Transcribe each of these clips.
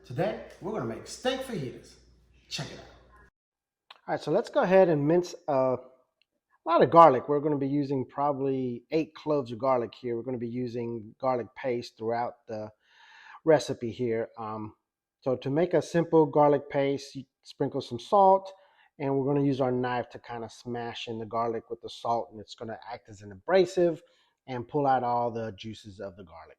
Today, we're gonna make steak fajitas. Check it out. All right, so let's go ahead and mince a lot of garlic. We're going to be using probably 8 cloves of garlic here. We're going to be using garlic paste throughout the recipe here. So to make a simple garlic paste, you sprinkle some salt, and we're going to use our knife to kind of smash in the garlic with the salt, and it's going to act as an abrasive and pull out all the juices of the garlic.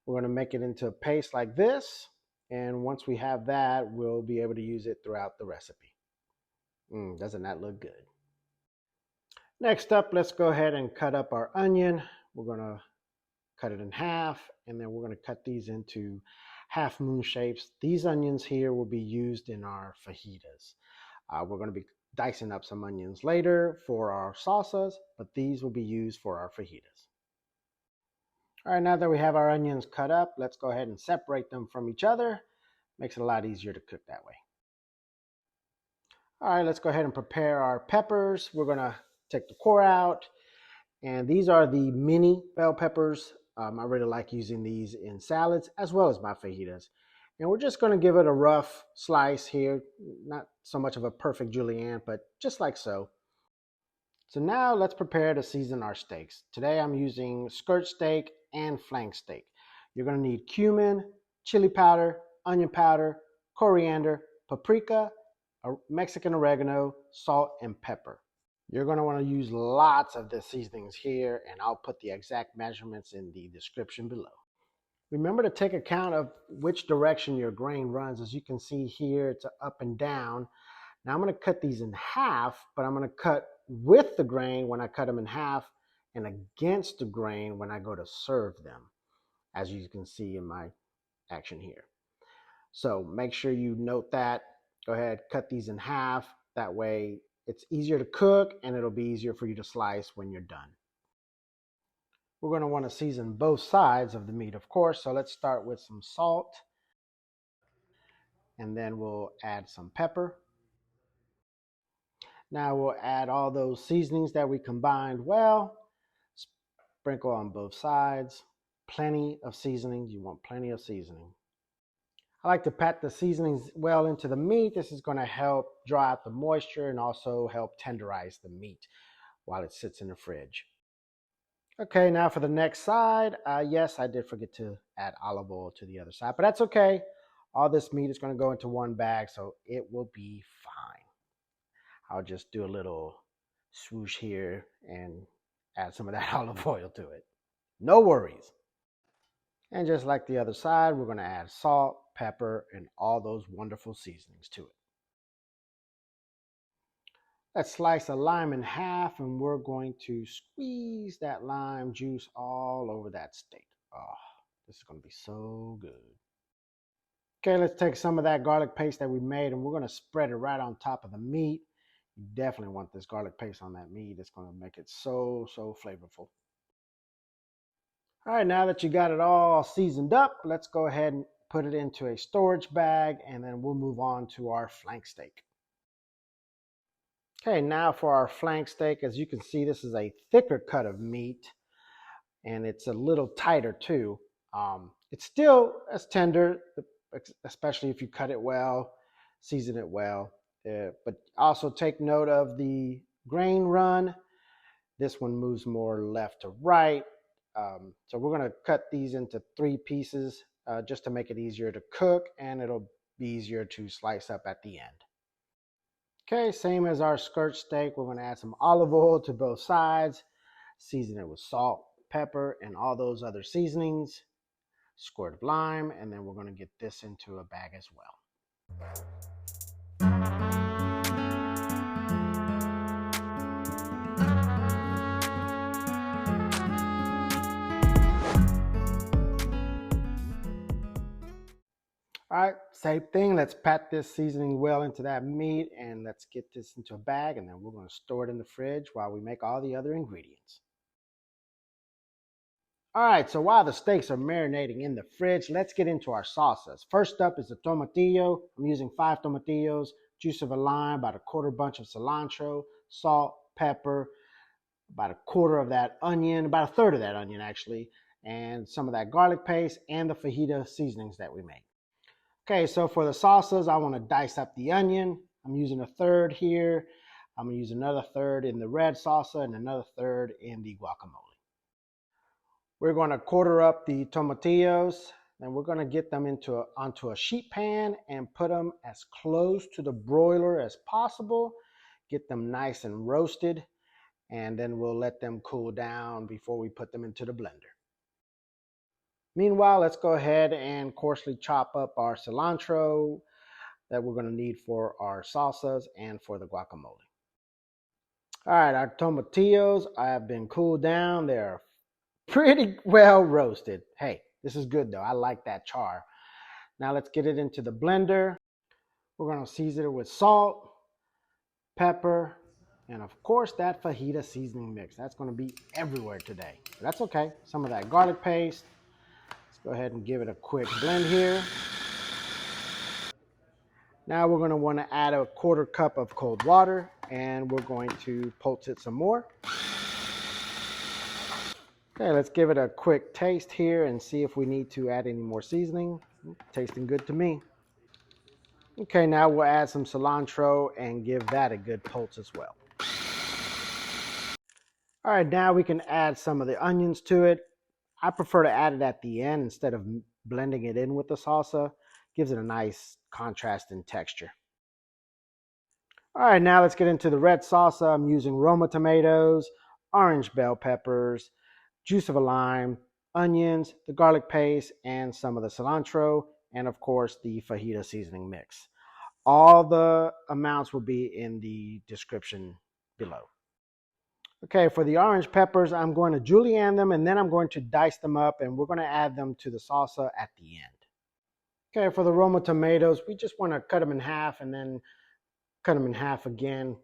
We're going to make it into a paste like this, and once we have that, we'll be able to use it throughout the recipe. Doesn't that look good? Next up, let's go ahead and cut up our onion. We're going to cut it in half, and then we're going to cut these into half moon shapes. These onions here will be used in our fajitas. We're going to be dicing up some onions later for our salsas, but these will be used for our fajitas. All right, now that we have our onions cut up, let's go ahead and separate them from each other. Makes it a lot easier to cook that way. All right, let's go ahead and prepare our peppers. We're going to take the core out, and these are the mini bell peppers. I really like using these in salads as well as my fajitas. And we're just going to give it a rough slice here, not so much of a perfect julienne, but just like so. So now let's prepare to season our steaks. Today I'm using skirt steak and flank steak. You're going to need cumin, chili powder, onion powder, coriander, paprika, Mexican oregano, salt, and pepper. You're going to want to use lots of the seasonings here, and I'll put the exact measurements in the description below. Remember to take account of which direction your grain runs. As you can see here, it's up and down. Now I'm going to cut these in half, but I'm going to cut with the grain when I cut them in half and against the grain when I go to serve them, as you can see in my action here. So make sure you note that. Go ahead, cut these in half. That way it's easier to cook and it'll be easier for you to slice when you're done. We're going to want to season both sides of the meat, of course. So let's start with some salt, and then we'll add some pepper. Now we'll add all those seasonings that we combined well. Sprinkle on both sides. Plenty of seasonings. You want plenty of seasoning. I like to pat the seasonings well into the meat. This is going to help draw out the moisture and also help tenderize the meat while it sits in the fridge. Okay, now for the next side. Yes, I did forget to add olive oil to the other side, but that's okay. All this meat is going to go into one bag, so it will be fine. I'll just do a little swoosh here and add some of that olive oil to it. No worries. And just like the other side, we're going to add salt, pepper, and all those wonderful seasonings to it. Let's slice a lime in half, and we're going to squeeze that lime juice all over that steak. Oh, this is going to be so good. Okay, let's take some of that garlic paste that we made, and we're going to spread it right on top of the meat. You definitely want this garlic paste on that meat. It's going to make it so flavorful. All right, now that you got it all seasoned up, let's go ahead and put it into a storage bag, and then we'll move on to our flank steak. Okay, now for our flank steak. As you can see, this is a thicker cut of meat, and it's a little tighter too. It's still as tender, especially if you cut it well, season it well. But also take note of the grain run. This one moves more left to right. So we're going to cut these into 3 pieces just to make it easier to cook, and it'll be easier to slice up at the end. Okay, same as our skirt steak, we're going to add some olive oil to both sides, season it with salt, pepper, and all those other seasonings, squirt of lime, and then we're going to get this into a bag as well. All right, same thing. Let's pat this seasoning well into that meat, and let's get this into a bag, and then we're going to store it in the fridge while we make all the other ingredients. All right, so while the steaks are marinating in the fridge, let's get into our salsas. First up is the tomatillo. I'm using 5 tomatillos, juice of a lime, about a quarter bunch of cilantro, salt, pepper, about a quarter of that onion, about a third of that onion actually, and some of that garlic paste and the fajita seasonings that we made. Okay, so for the salsas, I want to dice up the onion. I'm using a third here. I'm going to use another third in the red salsa and another third in the guacamole. We're going to quarter up the tomatillos, and we're going to get them onto a sheet pan and put them as close to the broiler as possible. Get them nice and roasted, and then we'll let them cool down before we put them into the blender. Meanwhile, let's go ahead and coarsely chop up our cilantro that we're going to need for our salsas and for the guacamole. All right, our tomatillos have been cooled down. They're pretty well roasted. Hey, this is good though. I like that char. Now let's get it into the blender. We're going to season it with salt, pepper, and of course that fajita seasoning mix. That's going to be everywhere today. But that's okay. Some of that garlic paste. Let's go ahead and give it a quick blend here. Now we're going to want to add a quarter cup of cold water, and we're going to pulse it some more. Okay, let's give it a quick taste here and see if we need to add any more seasoning. Tasting good to me. Okay, now we'll add some cilantro and give that a good pulse as well. All right, now we can add some of the onions to it. I prefer to add it at the end instead of blending it in with the salsa. Gives it a nice contrast in texture. All right, now let's get into the red salsa. I'm using Roma tomatoes, orange bell peppers, juice of a lime, onions, the garlic paste, and some of the cilantro, and of course the fajita seasoning mix. All the amounts will be in the description below. Okay, for the orange peppers, I'm going to julienne them and then I'm going to dice them up and we're going to add them to the salsa at the end. Okay, for the Roma tomatoes, we just want to cut them in half and then cut them in half again.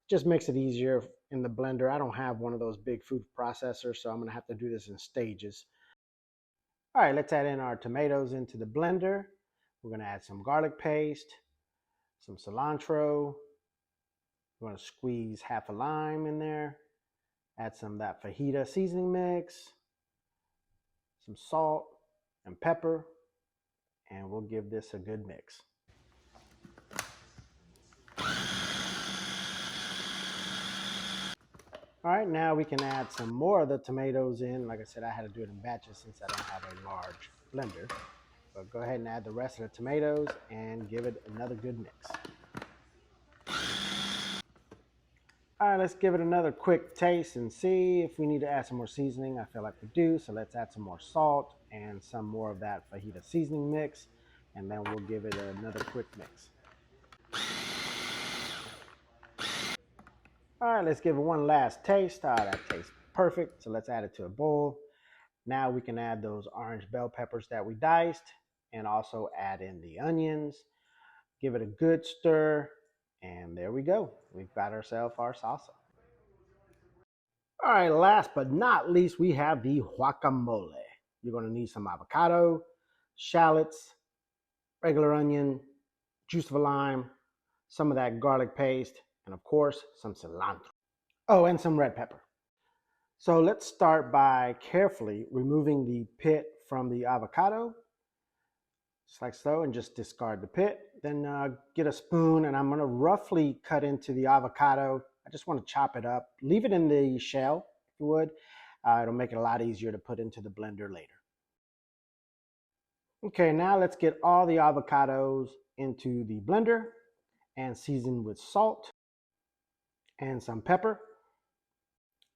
Just makes it easier in the blender. I don't have one of those big food processors, so I'm going to have to do this in stages. All right, let's add in our tomatoes into the blender. We're going to add some garlic paste, some cilantro. We're going to squeeze half a lime in there. Add some of that fajita seasoning mix, some salt and pepper, and we'll give this a good mix. All right, now we can add some more of the tomatoes in. Like I said, I had to do it in batches since I don't have a large blender. But go ahead and add the rest of the tomatoes and give it another good mix. All right, let's give it another quick taste and see if we need to add some more seasoning. I feel like we do, so let's add some more salt and some more of that fajita seasoning mix, and then we'll give it another quick mix. All right, let's give it one last taste. That tastes perfect, so let's add it to a bowl. Now we can add those orange bell peppers that we diced and also add in the onions. Give it a good stir, and there we go. We've got ourselves our salsa. All right, last but not least, we have the guacamole. You're going to need some avocado, shallots, regular onion, juice of a lime, some of that garlic paste, and of course, some cilantro. Oh, and some red pepper. So let's start by carefully removing the pit from the avocado, just like so, and just discard the pit. Then get a spoon, and I'm going to roughly cut into the avocado. I just want to chop it up. Leave it in the shell, if you would. It'll make it a lot easier to put into the blender later. Okay, now let's get all the avocados into the blender and season with salt and some pepper.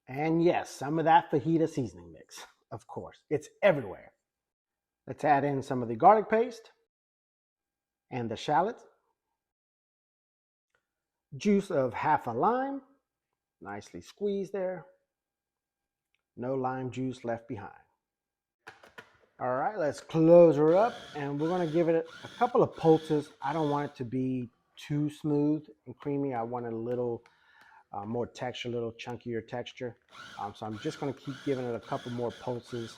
And yes, some of that fajita seasoning mix, of course. It's everywhere. Let's add in some of the garlic paste and the shallots. Juice of half a lime, nicely squeezed there. No lime juice left behind. All right, let's close her up and we're gonna give it a couple of pulses. I don't want it to be too smooth and creamy. I want a little more texture, a little chunkier texture. So I'm just gonna keep giving it a couple more pulses,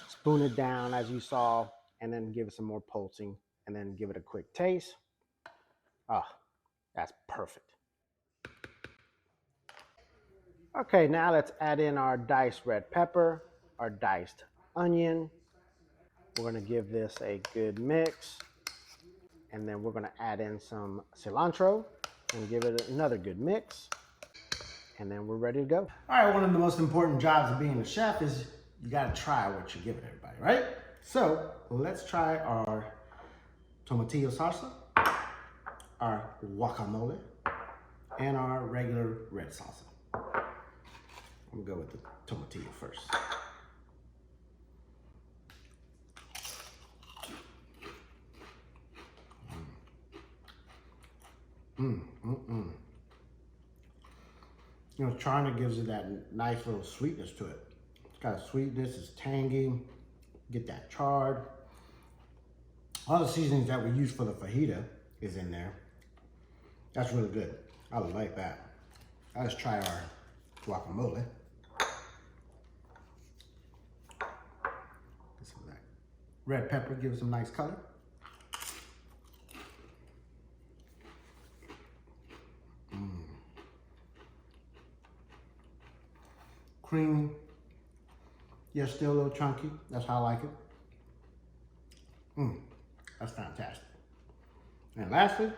spoon it down as you saw, and then give it some more pulsing and then give it a quick taste. Oh, that's perfect. Okay, now let's add in our diced red pepper, our diced onion. We're gonna give this a good mix. And then we're going to add in some cilantro and give it another good mix. And then we're ready to go. All right, one of the most important jobs of being a chef is you gotta try what you're giving everybody, right? So let's try our tomatillo salsa, our guacamole, and our regular red salsa. I'm gonna go with the tomatillo first. You know, China gives it that nice little sweetness to it. It's got a sweetness, it's tangy, get that chard. All the seasonings that we use for the fajita is in there. That's really good. I like that. Let's try our guacamole. Get some of that red pepper, give it some nice color. Creamy, yet still a little chunky. That's how I like it. That's fantastic. And lastly,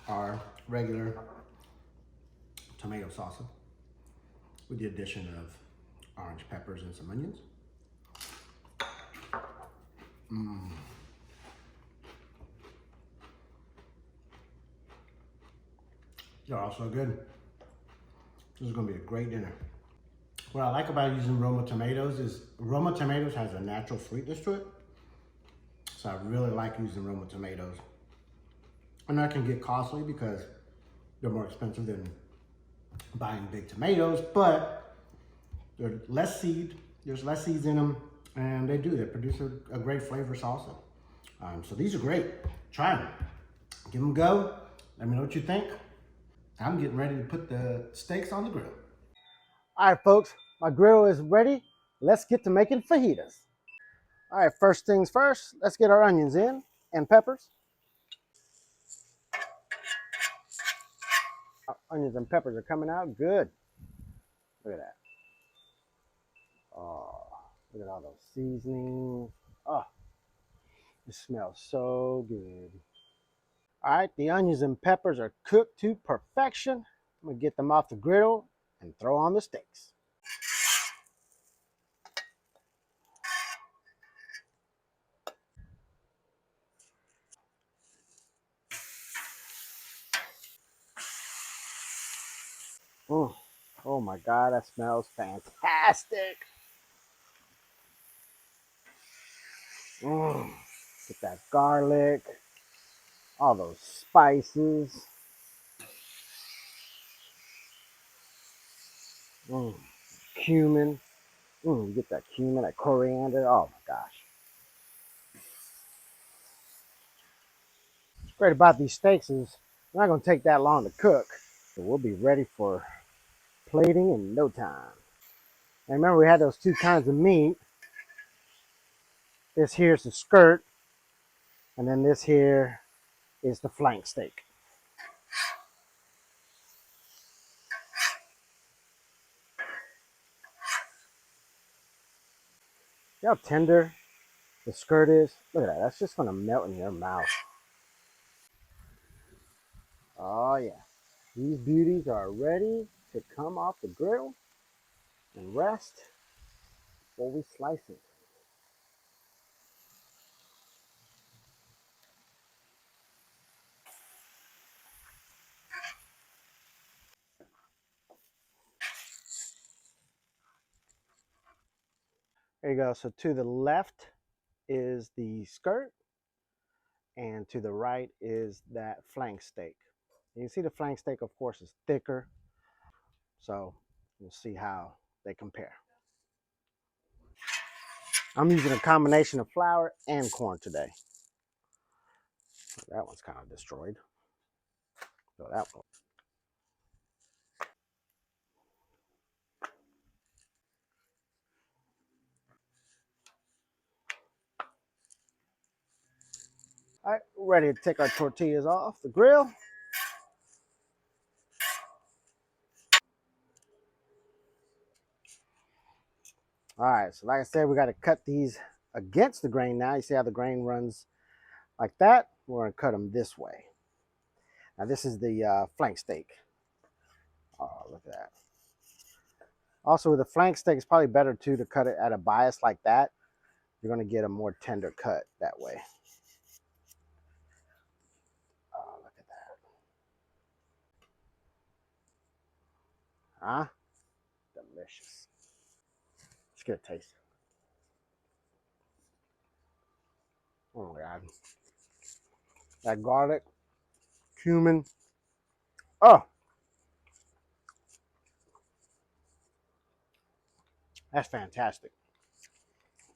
our regular tomato salsa with the addition of orange peppers and some onions. They're also good. This is gonna be a great dinner. What I like about using Roma tomatoes is Roma tomatoes has a natural sweetness to it. So I really like using Roma tomatoes. And that can get costly because they're more expensive than buying big tomatoes, but they're less seed. There's less seeds in them, and they produce a great flavor salsa. So these are great. Try them. Give them a go. Let me know what you think. I'm getting ready to put the steaks on the grill. All right, folks, my grill is ready. Let's get to making fajitas. All right, first things first, let's get our onions in and peppers. Onions and peppers are coming out good. Look at that. Oh, look at all those seasonings. Oh, it smells so good. All right, the onions and peppers are cooked to perfection. I'm gonna get them off the griddle and throw on the steaks. Mm. Oh my God, that smells fantastic. Mm. Get that garlic, all those spices. Mm. Cumin. Get that cumin, that coriander. Oh my gosh. What's great about these steaks is they're not going to take that long to cook. So we'll be ready for plating in no time. And remember, we had those two kinds of meat. This here's the skirt, and then this here is the flank steak. See how tender the skirt is? Look at that. That's just going to melt in your mouth. Oh, yeah. These beauties are ready to come off the grill and rest before we slice it. There you go. So to the left is the skirt, and to the right is that flank steak. You can see the flank steak, of course, is thicker. So we'll see how they compare. I'm using a combination of flour and corn today. That one's kind of destroyed. So that one. All right, ready to take our tortillas off the grill. All right, so like I said, we got to cut these against the grain now. You see how the grain runs like that? we're going to cut them this way. Now this is the flank steak. Oh, look at that. Also with the flank steak, it's probably better too to cut it at a bias like that. You're going to get a more tender cut that way. Oh, look at that. Huh? Delicious. Let's get a taste. Oh my God. That garlic, cumin. Oh, that's fantastic.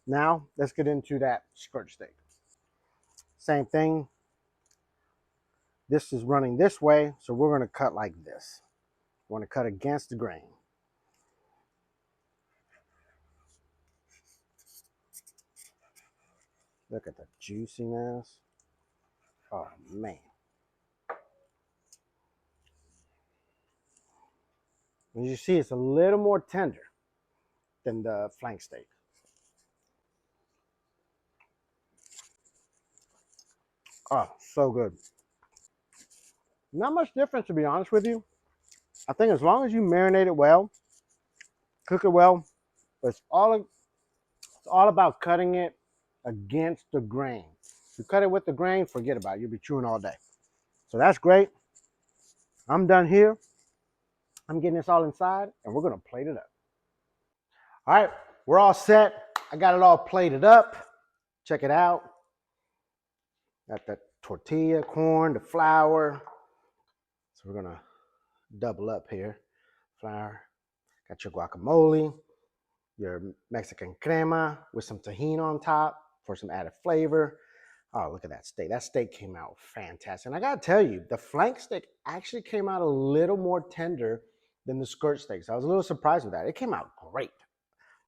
Now, let's get into that skirt steak. Same thing. This is running this way, so we're going to cut like this. We're going to cut against the grain. Look at the juiciness. Oh, man. As you see, it's a little more tender than the flank steak. Oh, so good. Not much difference, to be honest with you. I think as long as you marinate it well, cook it well, it's all about cutting it against the grain. If you cut it with the grain, forget about it. You'll be chewing all day. So that's great. I'm done here. I'm getting this all inside, and we're going to plate it up. All right, we're all set. I got it all plated up. Check it out. Got the tortilla, corn, the flour. So we're going to double up here. Flour. Got your guacamole, your Mexican crema with some tahini on top for some added flavor. Oh, look at that steak. That steak came out fantastic. And I got to tell you, the flank steak actually came out a little more tender than the skirt steak. So I was a little surprised with that. It came out great.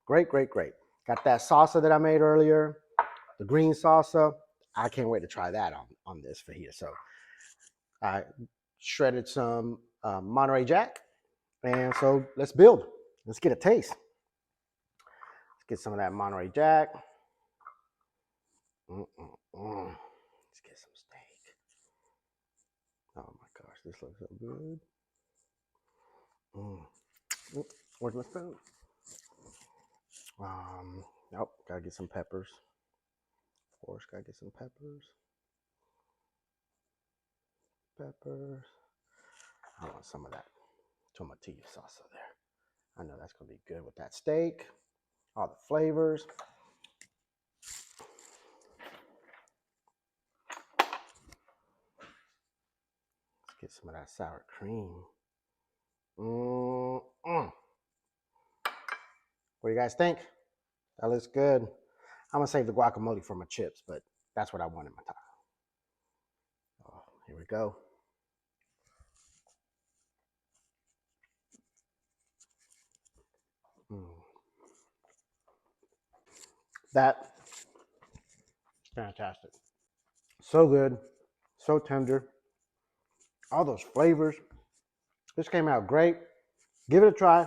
Great, great, great. Got that salsa that I made earlier, the green salsa. I can't wait to try that on this fajita. So I shredded some Monterey Jack. And so let's build. Let's get a taste. Let's get some of that Monterey Jack. Let's get some steak. Oh my gosh, this looks so good. Where's my spoon? Nope, gotta get some peppers. Of course, gotta get some peppers. Peppers. I want some of that tomatillo salsa there. I know that's gonna be good with that steak. All the flavors. Let's get some of that sour cream. What do you guys think? That looks good. I'm gonna save the guacamole for my chips, but that's what I want in my taco. Oh, here we go. That's fantastic. So good, so tender. All those flavors. This came out great. Give it a try.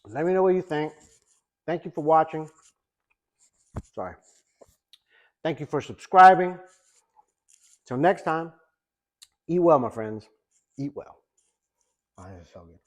Let me know what you think. Thank you for watching. Sorry. Thank you for subscribing. Till next time, eat well, my friends. Eat well. Oh, this is so good.